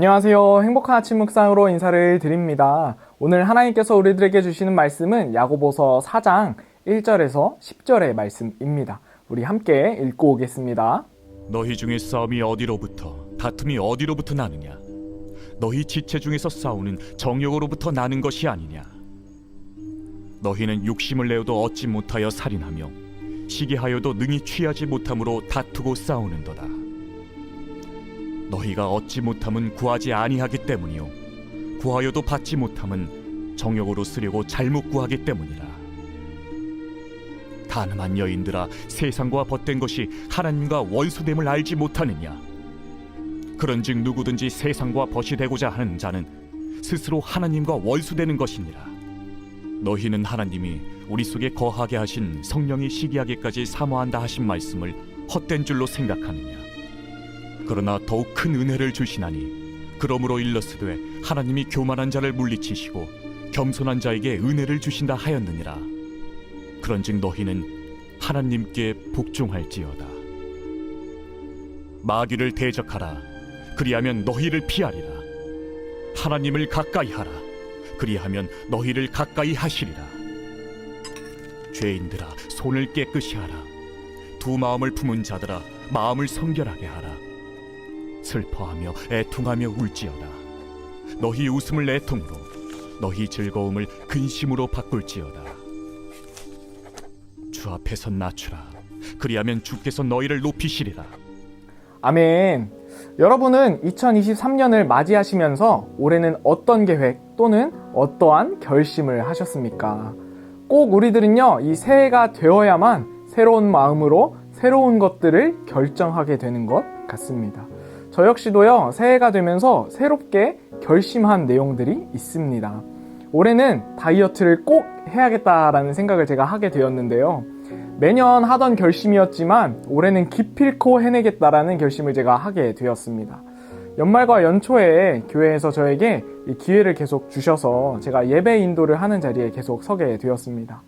안녕하세요. 행복한 아침 묵상으로 인사를 드립니다. 오늘 하나님께서 우리들에게 주시는 말씀은 야고보서 4장 1절에서 10절의 말씀입니다. 우리 함께 읽고 오겠습니다. 너희 중에 싸움이 어디로부터 다툼이 어디로부터 나느냐? 너희 지체 중에서 싸우는 정욕으로부터 나는 것이 아니냐? 너희는 육심을 내어도 얻지 못하여 살인하며 시기하여도 능히 취하지 못함으로 다투고 싸우는도다. 너희가 얻지 못함은 구하지 아니하기 때문이요 구하여도 받지 못함은 정욕으로 쓰려고 잘못 구하기 때문이라. 가늠한 여인들아, 세상과 벗된 것이 하나님과 원수됨을 알지 못하느냐? 그런즉 누구든지 세상과 벗이 되고자 하는 자는 스스로 하나님과 원수되는 것이니라. 너희는 하나님이 우리 속에 거하게 하신 성령이 시기하기까지 사모한다 하신 말씀을 헛된 줄로 생각하느냐? 그러나 더욱 큰 은혜를 주시나니 그러므로 일렀으되 하나님이 교만한 자를 물리치시고 겸손한 자에게 은혜를 주신다 하였느니라. 그런즉 너희는 하나님께 복종할지어다. 마귀를 대적하라. 그리하면 너희를 피하리라. 하나님을 가까이 하라. 그리하면 너희를 가까이 하시리라. 죄인들아, 손을 깨끗이 하라. 두 마음을 품은 자들아, 마음을 성결하게 하라. 슬퍼하며 애통하며 울지어다. 너희 웃음을 애통으로, 너희 즐거움을 근심으로 바꿀지어다. 주 앞에서 낮추라. 그리하면 주께서 너희를 높이시리라. 아멘. 여러분은 2023년을 맞이하시면서 올해는 어떤 계획 또는 어떠한 결심을 하셨습니까? 꼭 우리들은요, 이 새해가 되어야만 새로운 마음으로 새로운 것들을 결정하게 되는 것 같습니다. 저 역시도요, 새해가 되면서 새롭게 결심한 내용들이 있습니다. 올해는 다이어트를 꼭 해야겠다라는 생각을 제가 하게 되었는데요. 매년 하던 결심이었지만 올해는 기필코 해내겠다라는 결심을 제가 하게 되었습니다. 연말과 연초에 교회에서 저에게 이 기회를 계속 주셔서 제가 예배 인도를 하는 자리에 계속 서게 되었습니다.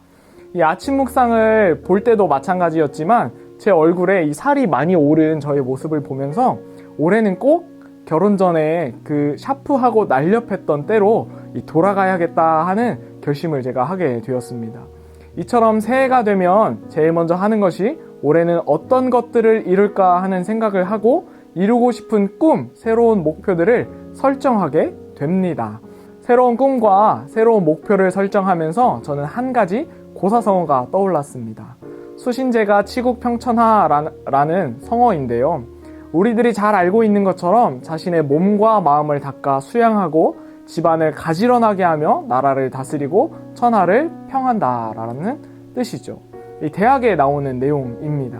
이 아침 묵상을 볼 때도 마찬가지였지만 제 얼굴에 이 살이 많이 오른 저의 모습을 보면서 올해는 꼭 결혼 전에 그 샤프하고 날렵했던 때로 돌아가야겠다 하는 결심을 제가 하게 되었습니다. 이처럼 새해가 되면 제일 먼저 하는 것이 올해는 어떤 것들을 이룰까 하는 생각을 하고 이루고 싶은 꿈, 새로운 목표들을 설정하게 됩니다. 새로운 꿈과 새로운 목표를 설정하면서 저는 한 가지 고사성어가 떠올랐습니다. 수신제가 치국평천하라는 성어인데요. 우리들이 잘 알고 있는 것처럼 자신의 몸과 마음을 닦아 수양하고 집안을 가지런하게 하며 나라를 다스리고 천하를 평한다라는 뜻이죠. 이 대학에 나오는 내용입니다.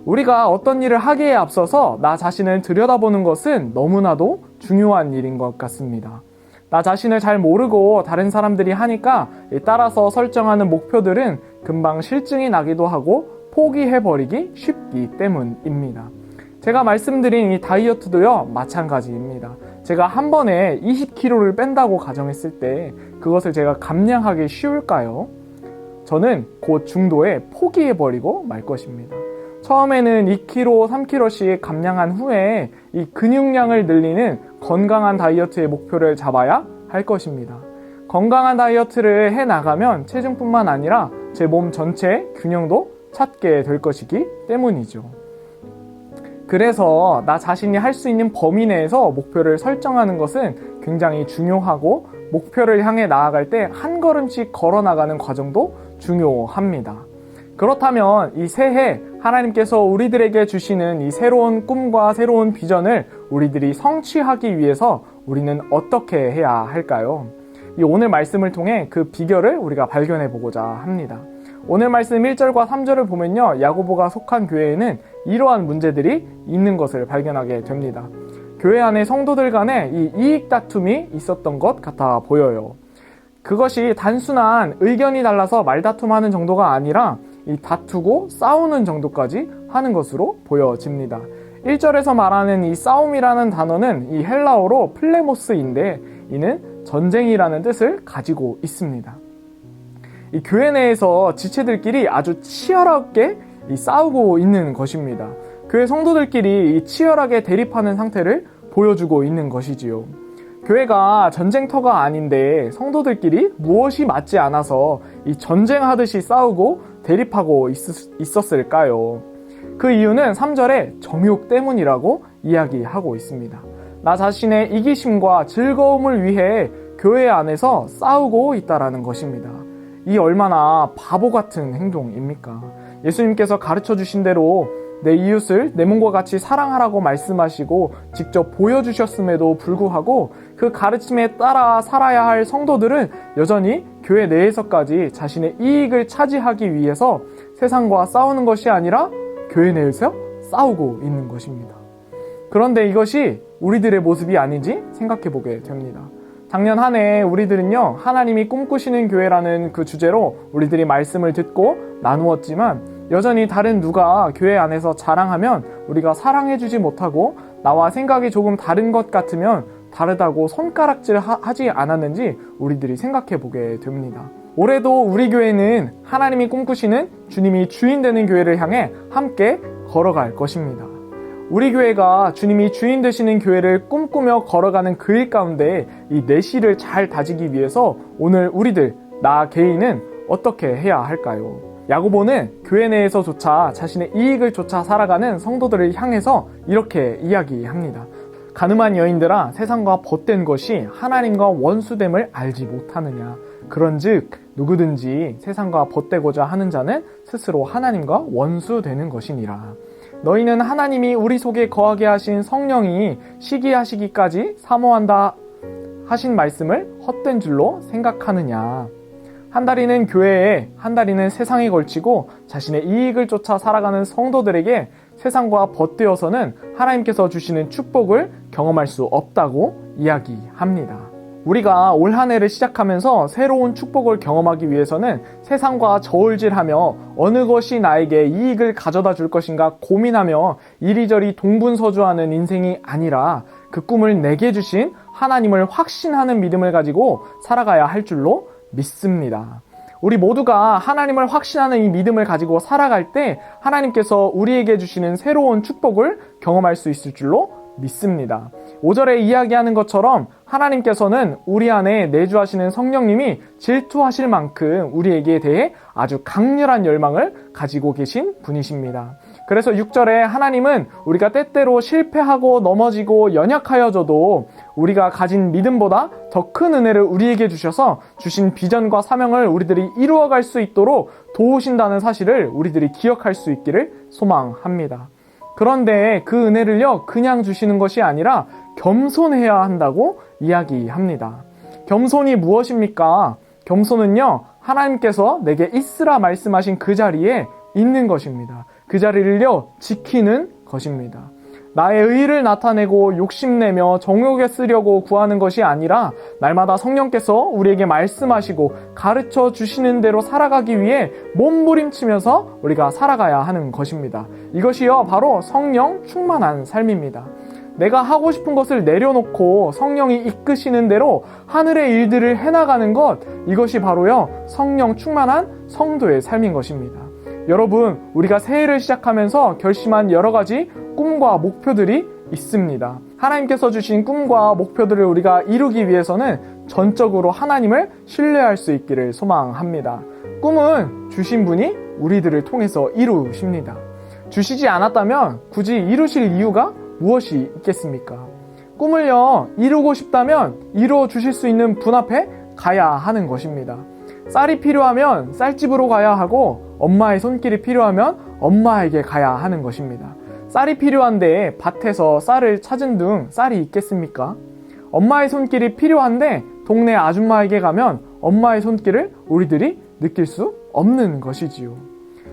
우리가 어떤 일을 하기에 앞서서 나 자신을 들여다보는 것은 너무나도 중요한 일인 것 같습니다. 나 자신을 잘 모르고 다른 사람들이 하니까 따라서 설정하는 목표들은 금방 실증이 나기도 하고 포기해버리기 쉽기 때문입니다. 제가 말씀드린 이 다이어트도요, 마찬가지입니다. 제가 한 번에 20kg를 뺀다고 가정했을 때 그것을 제가 감량하기 쉬울까요? 저는 곧 중도에 포기해버리고 말 것입니다. 처음에는 2kg, 3kg씩 감량한 후에 이 근육량을 늘리는 건강한 다이어트의 목표를 잡아야 할 것입니다. 건강한 다이어트를 해나가면 체중뿐만 아니라 제 몸 전체의 균형도 찾게 될 것이기 때문이죠. 그래서 나 자신이 할 수 있는 범위 내에서 목표를 설정하는 것은 굉장히 중요하고 목표를 향해 나아갈 때 한 걸음씩 걸어 나가는 과정도 중요합니다. 그렇다면 이 새해 하나님께서 우리들에게 주시는 이 새로운 꿈과 새로운 비전을 우리들이 성취하기 위해서 우리는 어떻게 해야 할까요? 이 오늘 말씀을 통해 그 비결을 우리가 발견해 보고자 합니다. 오늘 말씀 1절과 3절을 보면요, 야고보가 속한 교회에는 이러한 문제들이 있는 것을 발견하게 됩니다. 교회 안에 성도들 간에 이 이익 다툼이 있었던 것 같아 보여요. 그것이 단순한 의견이 달라서 말다툼하는 정도가 아니라 이 다투고 싸우는 정도까지 하는 것으로 보여집니다. 1절에서 말하는 이 싸움이라는 단어는 이 헬라어로 플레모스인데 이는 전쟁이라는 뜻을 가지고 있습니다. 이 교회 내에서 지체들끼리 아주 치열하게 싸우고 있는 것입니다. 교회 성도들끼리 이 치열하게 대립하는 상태를 보여주고 있는 것이지요. 교회가 전쟁터가 아닌데 성도들끼리 무엇이 맞지 않아서 이 전쟁하듯이 싸우고 대립하고 있었을까요? 그 이유는 3절에 정욕 때문이라고 이야기하고 있습니다. 나 자신의 이기심과 즐거움을 위해 교회 안에서 싸우고 있다라는 것입니다. 이 얼마나 바보 같은 행동입니까? 예수님께서 가르쳐 주신 대로 내 이웃을 내 몸과 같이 사랑하라고 말씀하시고 직접 보여주셨음에도 불구하고 그 가르침에 따라 살아야 할 성도들은 여전히 교회 내에서까지 자신의 이익을 차지하기 위해서 세상과 싸우는 것이 아니라 교회 내에서 싸우고 있는 것입니다. 그런데 이것이 우리들의 모습이 아닌지 생각해 보게 됩니다. 작년 한 해 우리들은요, 하나님이 꿈꾸시는 교회라는 그 주제로 우리들이 말씀을 듣고 나누었지만 여전히 다른 누가 교회 안에서 자랑하면 우리가 사랑해주지 못하고 나와 생각이 조금 다른 것 같으면 다르다고 손가락질 하지 않았는지 우리들이 생각해 보게 됩니다. 올해도 우리 교회는 하나님이 꿈꾸시는 주님이 주인 되는 교회를 향해 함께 걸어갈 것입니다. 우리 교회가 주님이 주인 되시는 교회를 꿈꾸며 걸어가는 그 일 가운데 이 내실을 잘 다지기 위해서 오늘 우리들, 나 개인은 어떻게 해야 할까요? 야고보는 교회 내에서조차 자신의 이익을 쫓아 살아가는 성도들을 향해서 이렇게 이야기합니다. 가늠한 여인들아, 세상과 벗된 것이 하나님과 원수됨을 알지 못하느냐. 그런즉 누구든지 세상과 벗되고자 하는 자는 스스로 하나님과 원수되는 것이니라. 너희는 하나님이 우리 속에 거하게 하신 성령이 시기하시기까지 사모한다 하신 말씀을 헛된 줄로 생각하느냐. 한 다리는 교회에, 한 다리는 세상에 걸치고 자신의 이익을 쫓아 살아가는 성도들에게 세상과 벗되어서는 하나님께서 주시는 축복을 경험할 수 없다고 이야기합니다. 우리가 올 한 해를 시작하면서 새로운 축복을 경험하기 위해서는 세상과 저울질하며 어느 것이 나에게 이익을 가져다 줄 것인가 고민하며 이리저리 동분서주하는 인생이 아니라 그 꿈을 내게 주신 하나님을 확신하는 믿음을 가지고 살아가야 할 줄로 믿습니다. 우리 모두가 하나님을 확신하는 이 믿음을 가지고 살아갈 때 하나님께서 우리에게 주시는 새로운 축복을 경험할 수 있을 줄로 믿습니다. 5절에 이야기하는 것처럼 하나님께서는 우리 안에 내주하시는 성령님이 질투하실 만큼 우리에게 대해 아주 강렬한 열망을 가지고 계신 분이십니다. 그래서 6절에 하나님은 우리가 때때로 실패하고 넘어지고 연약하여져도 우리가 가진 믿음보다 더 큰 은혜를 우리에게 주셔서 주신 비전과 사명을 우리들이 이루어갈 수 있도록 도우신다는 사실을 우리들이 기억할 수 있기를 소망합니다. 그런데 그 은혜를요, 그냥 주시는 것이 아니라 겸손해야 한다고 이야기합니다. 겸손이 무엇입니까? 겸손은요, 하나님께서 내게 있으라 말씀하신 그 자리에 있는 것입니다. 그 자리를요, 지키는 것입니다. 나의 의의를 나타내고 욕심내며 정욕에 쓰려고 구하는 것이 아니라 날마다 성령께서 우리에게 말씀하시고 가르쳐 주시는 대로 살아가기 위해 몸부림치면서 우리가 살아가야 하는 것입니다. 이것이요, 바로 성령 충만한 삶입니다. 내가 하고 싶은 것을 내려놓고 성령이 이끄시는 대로 하늘의 일들을 해나가는 것, 이것이 바로요, 성령 충만한 성도의 삶인 것입니다. 여러분, 우리가 새해를 시작하면서 결심한 여러 가지 꿈과 목표들이 있습니다. 하나님께서 주신 꿈과 목표들을 우리가 이루기 위해서는 전적으로 하나님을 신뢰할 수 있기를 소망합니다. 꿈은 주신 분이 우리들을 통해서 이루십니다. 주시지 않았다면 굳이 이루실 이유가 무엇이 있겠습니까? 꿈을요, 이루고 싶다면 이루어 주실 수 있는 분 앞에 가야 하는 것입니다. 쌀이 필요하면 쌀집으로 가야 하고 엄마의 손길이 필요하면 엄마에게 가야 하는 것입니다. 쌀이 필요한데 밭에서 쌀을 찾은 등 쌀이 있겠습니까? 엄마의 손길이 필요한데 동네 아줌마에게 가면 엄마의 손길을 우리들이 느낄 수 없는 것이지요.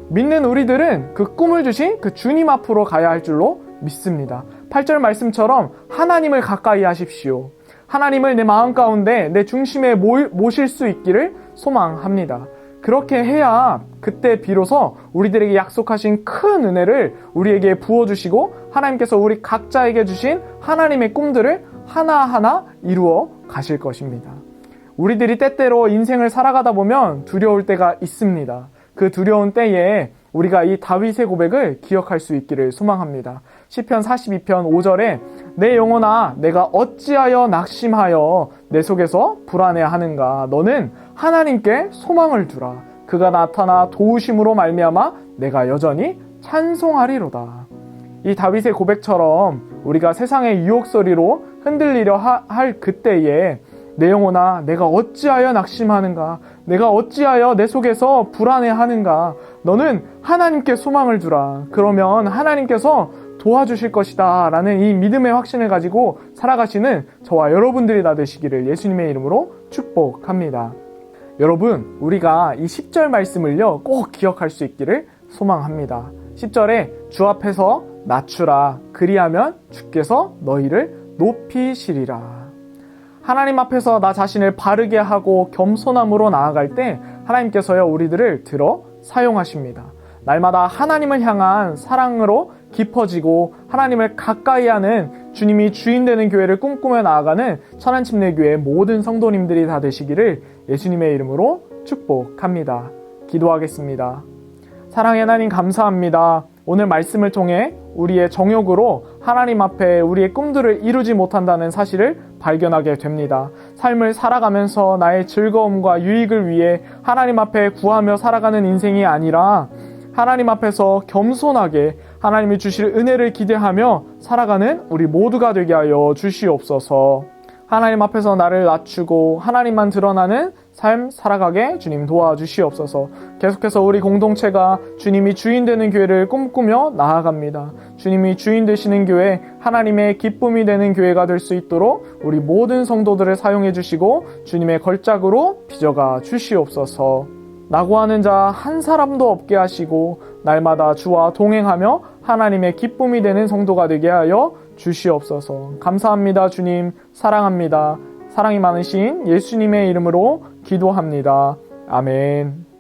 믿는 우리들은 그 꿈을 주신 그 주님 앞으로 가야 할 줄로 믿습니다. 8절 말씀처럼 하나님을 가까이 하십시오. 하나님을 내 마음 가운데 내 중심에 모실 수 있기를 소망합니다. 그렇게 해야 그때 비로소 우리들에게 약속하신 큰 은혜를 우리에게 부어주시고 하나님께서 우리 각자에게 주신 하나님의 꿈들을 하나하나 이루어 가실 것입니다. 우리들이 때때로 인생을 살아가다 보면 두려울 때가 있습니다. 그 두려운 때에 우리가 이 다윗의 고백을 기억할 수 있기를 소망합니다. 시편 42편 5절에 내 영혼아 내가 어찌하여 낙심하여 내 속에서 불안해하는가. 너는 하나님께 소망을 두라. 그가 나타나 도우심으로 말미암아 내가 여전히 찬송하리로다. 이 다윗의 고백처럼 우리가 세상의 유혹소리로 흔들리려 할 그때에 내 영혼아 내가 어찌하여 낙심하는가. 내가 어찌하여 내 속에서 불안해하는가. 너는 하나님께 소망을 두라. 그러면 하나님께서 도와주실 것이다 라는 이 믿음의 확신을 가지고 살아가시는 저와 여러분들이 다 되시기를 예수님의 이름으로 축복합니다. 여러분, 우리가 이 10절 말씀을요 꼭 기억할 수 있기를 소망합니다. 10절에 주 앞에서 낮추라. 그리하면 주께서 너희를 높이시리라. 하나님 앞에서 나 자신을 바르게 하고 겸손함으로 나아갈 때 하나님께서요 우리들을 들어 사용하십니다. 날마다 하나님을 향한 사랑으로 깊어지고 하나님을 가까이 하는 주님이 주인 되는 교회를 꿈꾸며 나아가는 천안침례교회 모든 성도님들이 다 되시기를 예수님의 이름으로 축복합니다. 기도하겠습니다. 사랑의 하나님 감사합니다. 오늘 말씀을 통해 우리의 정욕으로 하나님 앞에 우리의 꿈들을 이루지 못한다는 사실을 발견하게 됩니다. 삶을 살아가면서 나의 즐거움과 유익을 위해 하나님 앞에 구하며 살아가는 인생이 아니라 하나님 앞에서 겸손하게 하나님이 주실 은혜를 기대하며 살아가는 우리 모두가 되게 하여 주시옵소서. 하나님 앞에서 나를 낮추고 하나님만 드러나는 삶 살아가게 주님 도와주시옵소서. 계속해서 우리 공동체가 주님이 주인 되는 교회를 꿈꾸며 나아갑니다. 주님이 주인 되시는 교회, 하나님의 기쁨이 되는 교회가 될 수 있도록 우리 모든 성도들을 사용해 주시고 주님의 걸작으로 빚어가 주시옵소서. 나고 하는 자 한 사람도 없게 하시고 날마다 주와 동행하며 하나님의 기쁨이 되는 성도가 되게 하여 주시옵소서. 감사합니다. 주님 사랑합니다. 사랑이 많으신 예수님의 이름으로 기도합니다. 아멘.